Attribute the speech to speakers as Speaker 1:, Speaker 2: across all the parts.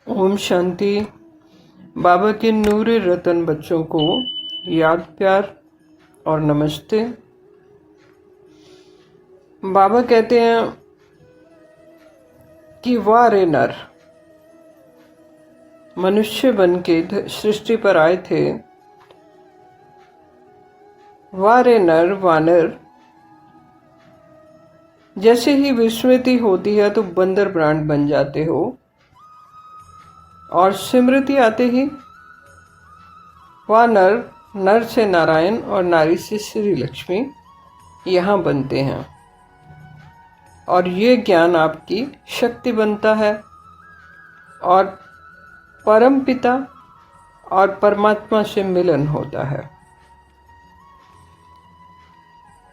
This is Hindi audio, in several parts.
Speaker 1: ओम शांति। बाबा के नूरे रतन बच्चों को याद प्यार और नमस्ते। बाबा कहते हैं कि वाह रे नर, मनुष्य बन के सृष्टि पर आए थे। वाह रे नर वानर, जैसे ही विस्मृति होती है तो बंदर ब्रांड बन जाते हो, और स्मृति आते ही वाह नर, नर से नारायण और नारी से श्री लक्ष्मी यहाँ बनते हैं। और ये ज्ञान आपकी शक्ति बनता है और परम पिता और परमात्मा से मिलन होता है।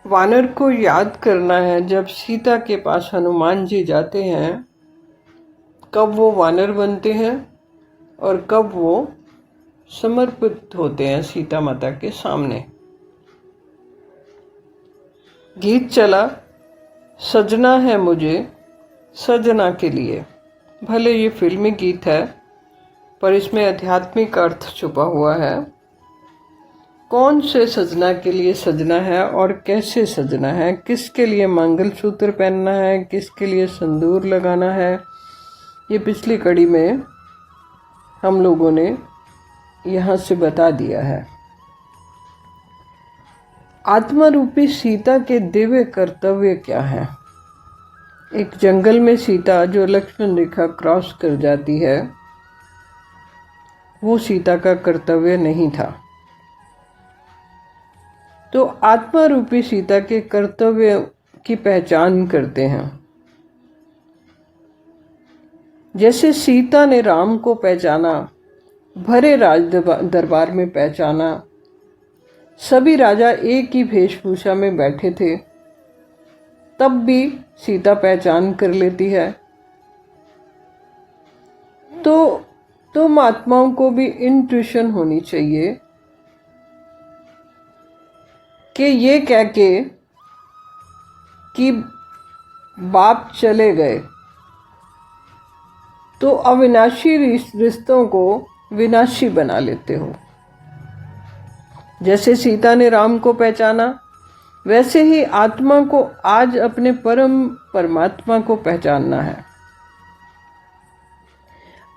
Speaker 1: वानर को याद करना है, जब सीता के पास हनुमान जी जाते हैं कब वो वानर बनते हैं और कब वो समर्पित होते हैं सीता माता के सामने। गीत चला, सजना है मुझे सजना के लिए। भले ये फिल्मी गीत है पर इसमें आध्यात्मिक अर्थ छुपा हुआ है। कौन से सजना के लिए सजना है और कैसे सजना है, किसके लिए मंगलसूत्र पहनना है, किसके लिए सिंदूर लगाना है, ये पिछली कड़ी में हम लोगों ने यहाँ से बता दिया है। आत्मा रूपी सीता के दिव्य कर्तव्य क्या है। एक जंगल में सीता जो लक्ष्मण रेखा क्रॉस कर जाती है, वो सीता का कर्तव्य नहीं था। तो आत्मा रूपी सीता के कर्तव्य की पहचान करते हैं। जैसे सीता ने राम को पहचाना, भरे राज दरबार में पहचाना, सभी राजा एक ही वेशभूषा में बैठे थे, तब भी सीता पहचान कर लेती है। तो तुम आत्माओं को भी इंट्यूशन होनी चाहिए कि ये कह के कि बाप चले गए तो अविनाशी रिश्तों को विनाशी बना लेते हो। जैसे सीता ने राम को पहचाना, वैसे ही आत्मा को आज अपने परम परमात्मा को पहचानना है।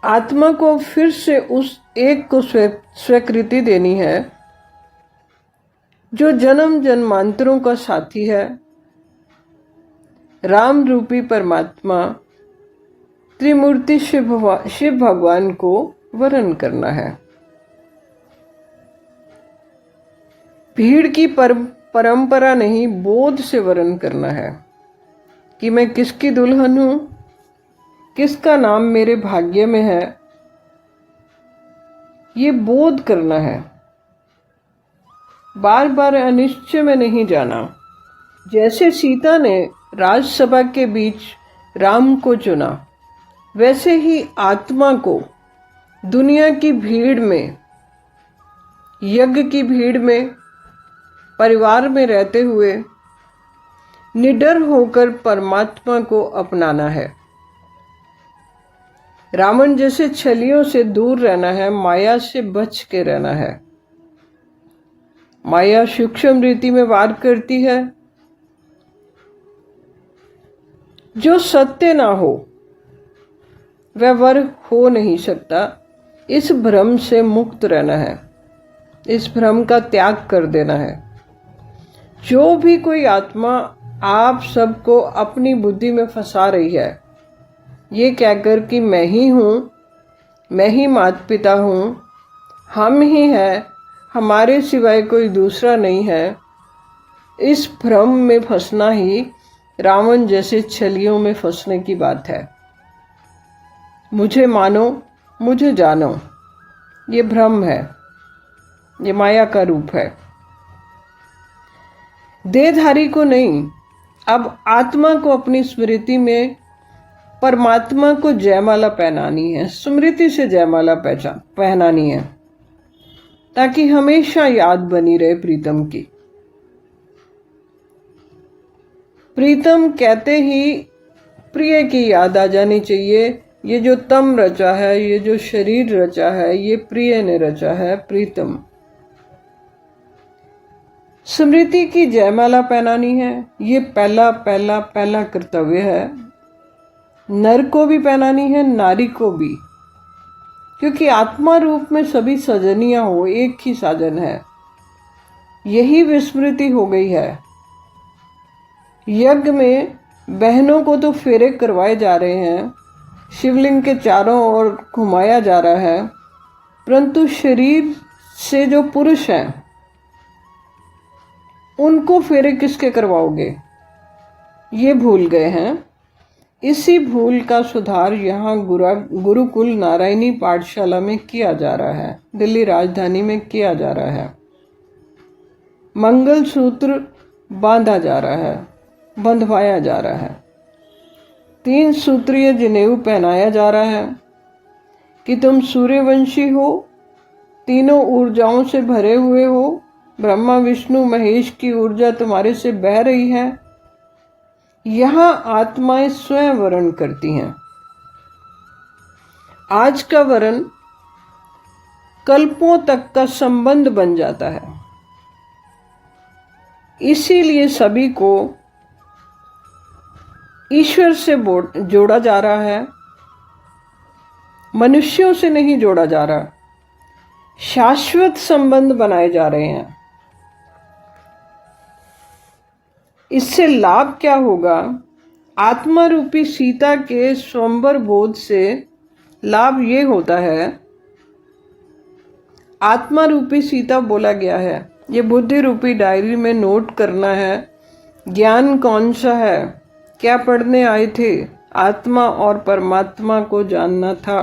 Speaker 1: आत्मा को फिर से उस एक को स्वीकृति देनी है जो जन्म जन्मांतरों का साथी है। राम रूपी परमात्मा त्रिमूर्ति शिव भगवान को वरण करना है। भीड़ की परंपरा नहीं, बोध से वरण करना है कि मैं किसकी दुल्हन हूं, किसका नाम मेरे भाग्य में है, ये बोध करना है। बार बार अनिश्चय में नहीं जाना। जैसे सीता ने राजसभा के बीच राम को चुना, वैसे ही आत्मा को दुनिया की भीड़ में, यज्ञ की भीड़ में, परिवार में रहते हुए निडर होकर परमात्मा को अपनाना है। रावण जैसे छलियों से दूर रहना है, माया से बच के रहना है। माया सूक्ष्म रीति में वार करती है। जो सत्य ना हो वह वर हो नहीं सकता। इस भ्रम से मुक्त रहना है, इस भ्रम का त्याग कर देना है। जो भी कोई आत्मा आप सबको अपनी बुद्धि में फंसा रही है, ये कहकर कि मैं ही हूँ, मैं ही माता पिता हूँ, हम ही हैं, हमारे सिवाय कोई दूसरा नहीं है, इस भ्रम में फंसना ही रावण जैसे छलियों में फंसने की बात है। मुझे मानो, मुझे जानो, ये भ्रम है, ये माया का रूप है। देहधारी को नहीं, अब आत्मा को अपनी स्मृति में परमात्मा को जयमाला पहनानी है, स्मृति से जयमाला पहनानी है, ताकि हमेशा याद बनी रहे प्रीतम की। प्रीतम कहते ही प्रिय की याद आ जानी चाहिए, ये जो तम रचा है, ये जो शरीर रचा है, ये प्रिय ने रचा है, प्रीतम। स्मृति की जयमाला पहनानी है, ये पहला पहला पहला कर्तव्य है। नर को भी पहनानी है, नारी को भी, क्योंकि आत्मा रूप में सभी सजनियां हो, एक ही साजन है। यही विस्मृति हो गई है। यज्ञ में बहनों को तो फेरे करवाए जा रहे हैं, शिवलिंग के चारों ओर घुमाया जा रहा है, परंतु शरीर से जो पुरुष हैं उनको फेरे किसके करवाओगे, ये भूल गए हैं। इसी भूल का सुधार यहाँ गुरुकुल नारायणी पाठशाला में किया जा रहा है, दिल्ली राजधानी में किया जा रहा है। मंगल सूत्र बांधा जा रहा है, बंधवाया जा रहा है। 3 सूत्रीय जनेऊ पहनाया जा रहा है कि तुम सूर्यवंशी हो, तीनों ऊर्जाओं से भरे हुए हो, ब्रह्मा विष्णु महेश की ऊर्जा तुम्हारे से बह रही है। यहाँ आत्माएं स्वयं वर्ण करती हैं। आज का वर्ण कल्पों तक का संबंध बन जाता है। इसीलिए सभी को ईश्वर से जोड़ा जा रहा है, मनुष्यों से नहीं जोड़ा जा रहा। शाश्वत संबंध बनाए जा रहे हैं। इससे लाभ क्या होगा? आत्मा रूपी सीता के स्वयंवर बोध से लाभ ये होता है, आत्मा रूपी सीता बोला गया है, ये बुद्धि रूपी डायरी में नोट करना है। ज्ञान कौन सा है? क्या पढ़ने आए थे? आत्मा और परमात्मा को जानना था,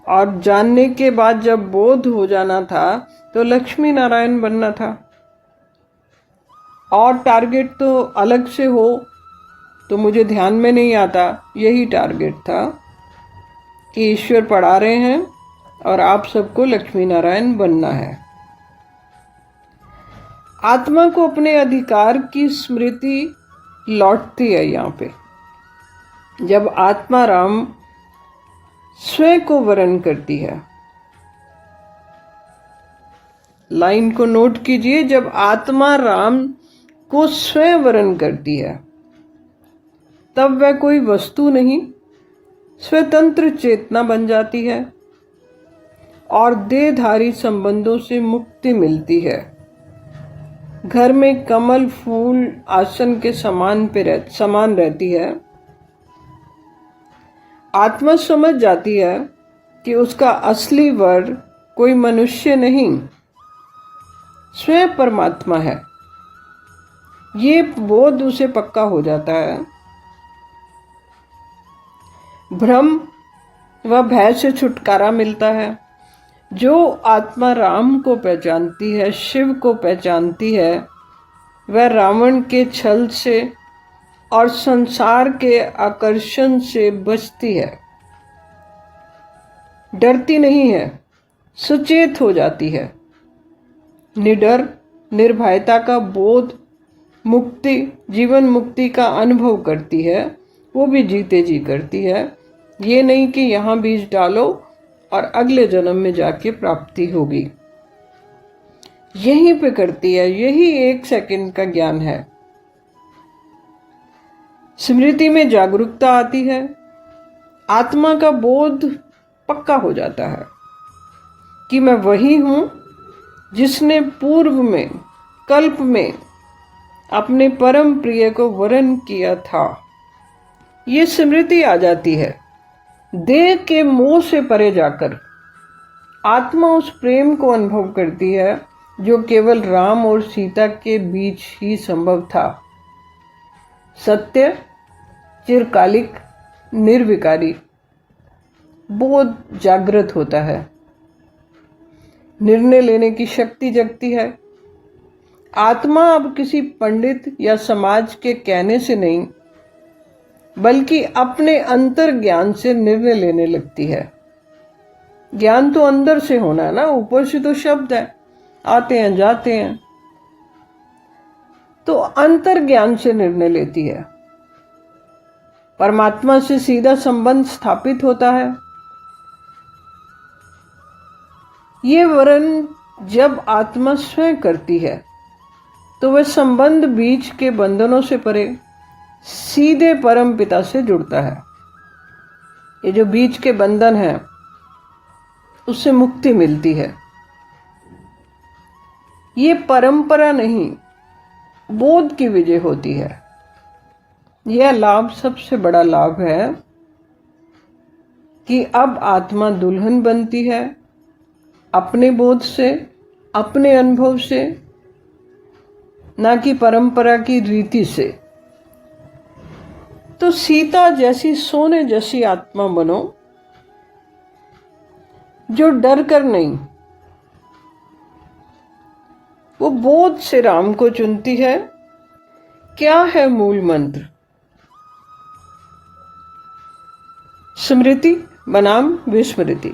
Speaker 1: और जानने के बाद जब बोध हो जाना था तो लक्ष्मी नारायण बनना था। और टारगेट तो अलग से हो तो मुझे ध्यान में नहीं आता। यही टारगेट था कि ईश्वर पढ़ा रहे हैं और आप सबको लक्ष्मी नारायण बनना है। आत्मा को अपने अधिकार की स्मृति लौटती है यहाँ पे, जब आत्मा राम स्वयं को वर्ण करती है। लाइन को नोट कीजिए, जब आत्मा राम को स्वयं वर्ण करती है तब वह कोई वस्तु नहीं, स्वतंत्र चेतना बन जाती है और देहधारी संबंधों से मुक्ति मिलती है। घर में कमल फूल आसन के समान रहती है। आत्मा समझ जाती है कि उसका असली वर कोई मनुष्य नहीं, स्वयं परमात्मा है। ये बोध उसे पक्का हो जाता है। भ्रम व भय से छुटकारा मिलता है। जो आत्मा राम को पहचानती है, शिव को पहचानती है, वह रावण के छल से और संसार के आकर्षण से बचती है, डरती नहीं है, सचेत हो जाती है। निडर निर्भयता का बोध, मुक्ति, जीवन मुक्ति का अनुभव करती है। वो भी जीते जी करती है। ये नहीं कि यहाँ बीज डालो और अगले जन्म में जाके प्राप्ति होगी। यहीं पे करती है। यही 1 सेकंड का ज्ञान है। स्मृति में जागरूकता आती है। आत्मा का बोध पक्का हो जाता है कि मैं वही हूं जिसने पूर्व में, कल्प में अपने परम प्रिय को वरण किया था। ये स्मृति आ जाती है। देह के मोह से परे जाकर आत्मा उस प्रेम को अनुभव करती है जो केवल राम और सीता के बीच ही संभव था। सत्य, चिरकालिक, निर्विकारी बोध जागृत होता है। निर्णय लेने की शक्ति जगती है। आत्मा अब किसी पंडित या समाज के कहने से नहीं, बल्कि अपने अंतर ज्ञान से निर्णय लेने लगती है। ज्ञान तो अंदर से होना है ना, ऊपर से तो शब्द है, आते हैं जाते हैं। तो अंतर ज्ञान से निर्णय लेती है। परमात्मा से सीधा संबंध स्थापित होता है। ये वर्ण जब आत्मा स्वयं करती है तो वह संबंध बीच के बंधनों से परे सीधे परम पिता से जुड़ता है। ये जो बीच के बंधन है उससे मुक्ति मिलती है। ये परंपरा नहीं, बोध की विजय होती है। यह लाभ सबसे बड़ा लाभ है कि अब आत्मा दुल्हन बनती है अपने बोध से, अपने अनुभव से, ना कि परंपरा की रीति से। तो सीता जैसी सोने जैसी आत्मा बनो, जो डर कर नहीं, वो बोध से राम को चुनती है। क्या है मूल मंत्र? स्मृति बनाम विस्मृति।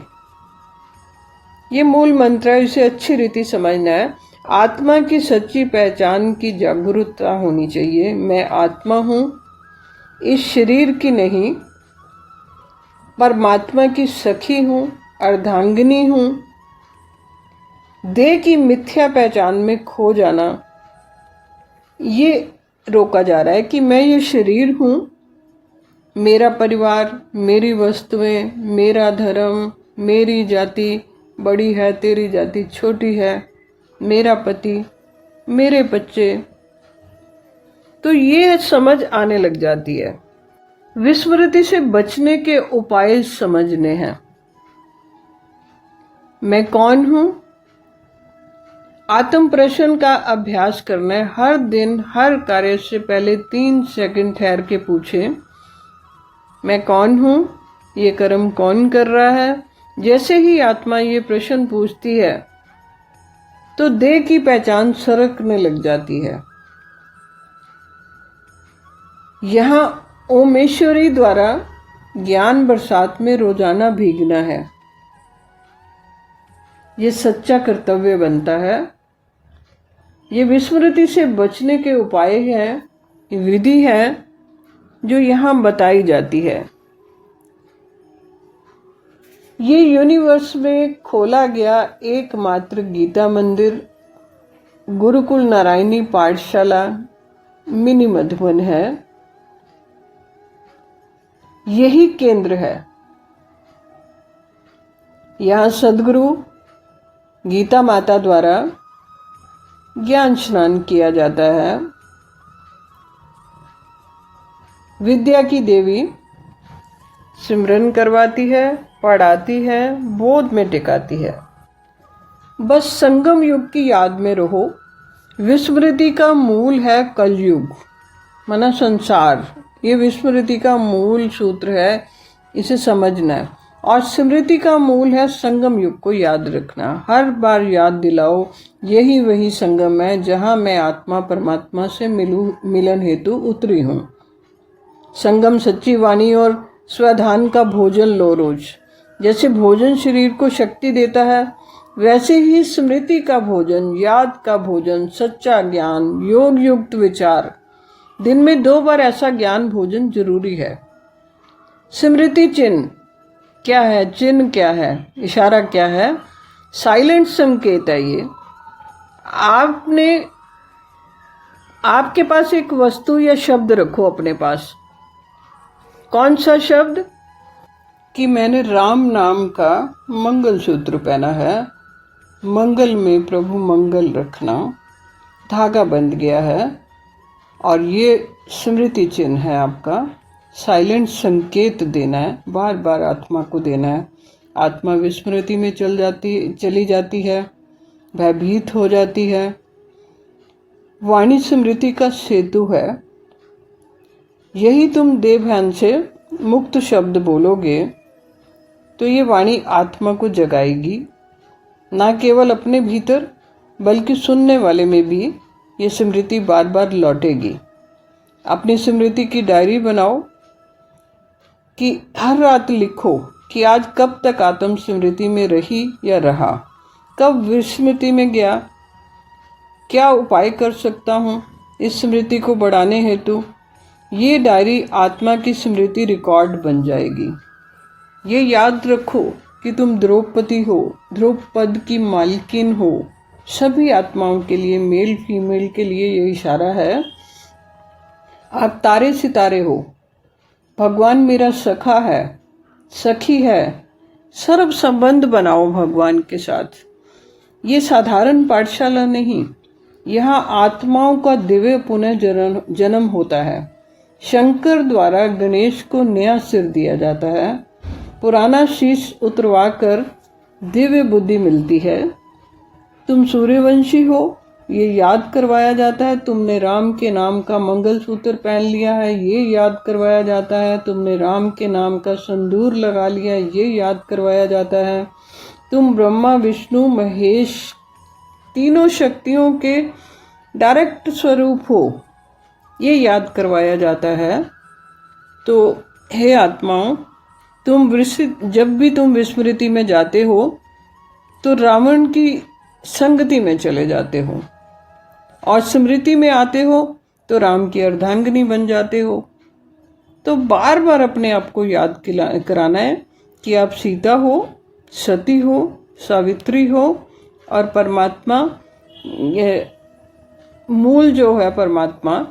Speaker 1: ये मूल मंत्र है, इसे अच्छी रीति समझना है। आत्मा की सच्ची पहचान की जागरूकता होनी चाहिए। मैं आत्मा हूँ, इस शरीर की नहीं, परमात्मा की सखी हूँ, अर्धांगिनी हूँ। देह की मिथ्या पहचान में खो जाना, ये रोका जा रहा है कि मैं ये शरीर हूँ, मेरा परिवार, मेरी वस्तुएं, मेरा धर्म, मेरी जाति बड़ी है, तेरी जाति छोटी है, मेरा पति, मेरे बच्चे। तो ये समझ आने लग जाती है। विस्मृति से बचने के उपाय समझने हैं। मैं कौन हूं? आत्म प्रश्न का अभ्यास करना है। हर दिन हर कार्य से पहले 3 सेकंड ठहर के पूछें, मैं कौन हूं? ये कर्म कौन कर रहा है? जैसे ही आत्मा ये प्रश्न पूछती है तो देह की पहचान सरकने लग जाती है। यहाँ ओमेश्वरी द्वारा ज्ञान बरसात में रोजाना भीगना है। ये सच्चा कर्तव्य बनता है। ये विस्मृति से बचने के उपाय है, विधि है जो यहाँ बताई जाती है। ये यूनिवर्स में खोला गया एकमात्र गीता मंदिर गुरुकुल नारायणी पाठशाला मिनी मधुबन है। यही केंद्र है। यहाँ सदगुरु गीता माता द्वारा ज्ञान स्नान किया जाता है। विद्या की देवी सिमरन करवाती है, पढ़ाती है, बोध में टिकाती है। बस संगम युग की याद में रहो। विस्मृति का मूल है कलयुग, माना संसार। ये विस्मृति का मूल सूत्र है, इसे समझना है। और स्मृति का मूल है संगम युग को याद रखना। हर बार याद दिलाओ, यही वही संगम है जहाँ मैं आत्मा परमात्मा से मिलन हेतु उतरी हूँ। संगम सच्ची वाणी और स्वधान का भोजन लो रोज। जैसे भोजन शरीर को शक्ति देता है, वैसे ही स्मृति का भोजन, याद का भोजन, सच्चा ज्ञान, योग युक्त विचार, दिन में 2 बार ऐसा ज्ञान भोजन जरूरी है। स्मृति चिन्ह क्या है? चिन्ह क्या है? इशारा क्या है? साइलेंट संकेत है ये। आपके पास एक वस्तु या शब्द रखो अपने पास। कौन सा शब्द? कि मैंने राम नाम का मंगलसूत्र पहना है, मंगल में प्रभु मंगल रखना, धागा बंध गया है। और ये स्मृति चिन्ह है आपका। साइलेंट संकेत देना है, बार बार आत्मा को देना है। आत्मा विस्मृति में चली जाती है, भयभीत हो जाती है। वाणी स्मृति का सेतु है। यही तुम देवध्यान से मुक्त शब्द बोलोगे तो ये वाणी आत्मा को जगाएगी, ना केवल अपने भीतर बल्कि सुनने वाले में भी ये स्मृति बार बार लौटेगी। अपनी स्मृति की डायरी बनाओ कि हर रात लिखो कि आज कब तक आत्म स्मृति में रही या रहा, कब विस्मृति में गया, क्या उपाय कर सकता हूँ इस स्मृति को बढ़ाने हेतु। ये डायरी आत्मा की स्मृति रिकॉर्ड बन जाएगी। ये याद रखो कि तुम द्रौपदी हो, द्रौपद की मालकिन हो। सभी आत्माओं के लिए, मेल फीमेल के लिए ये इशारा है। आप तारे सितारे हो। भगवान मेरा सखा है, सखी है। सर्व संबंध बनाओ भगवान के साथ। ये साधारण पाठशाला नहीं, यहाँ आत्माओं का दिव्य पुनः जन्म होता है। शंकर द्वारा गणेश को नया सिर दिया जाता है। पुराना शीश उतरवाकर दिव्य बुद्धि मिलती है। तुम सूर्यवंशी हो, ये याद करवाया जाता है। तुमने राम के नाम का मंगलसूत्र पहन लिया है, ये याद करवाया जाता है। तुमने राम के नाम का संदूर लगा लिया है, ये याद करवाया जाता है। तुम ब्रह्मा विष्णु महेश तीनों शक्तियों के डायरेक्ट स्वरूप हो, ये याद करवाया जाता है। तो हे आत्माओं, जब भी तुम विस्मृति में जाते हो तो रावण की संगति में चले जाते हो, और स्मृति में आते हो तो राम की अर्धांगिनी बन जाते हो। तो बार बार अपने आप को याद कराना है कि आप सीता हो, सती हो, सावित्री हो, और परमात्मा, ये मूल जो है परमात्मा,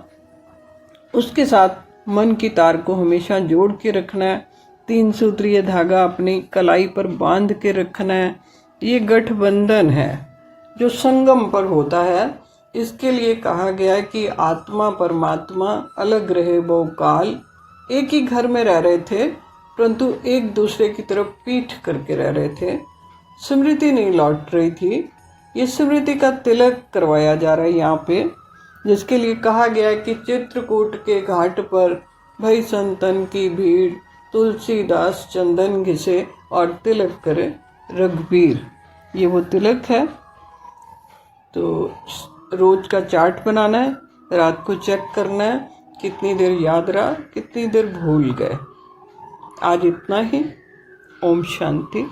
Speaker 1: उसके साथ मन की तार को हमेशा जोड़ के रखना है। 3 सूत्रीय धागा अपनी कलाई पर बांध के रखना है। ये गठबंधन है जो संगम पर होता है। इसके लिए कहा गया है कि आत्मा परमात्मा अलग रहे बहुकाल। एक ही घर में रह रहे थे, परंतु एक दूसरे की तरफ पीठ करके रह रहे थे। स्मृति नहीं लौट रही थी। ये स्मृति का तिलक करवाया जा रहा है यहाँ पे, जिसके लिए कहा गया है कि चित्रकूट के घाट पर भई संतन की भीड़, तुलसीदास चंदन घिसे और तिलक करे रघुबीर। ये वो तिलक है। तो रोज का चार्ट बनाना है, रात को चेक करना है कितनी देर याद रहा, कितनी देर भूल गए। आज इतना ही। ओम शांति।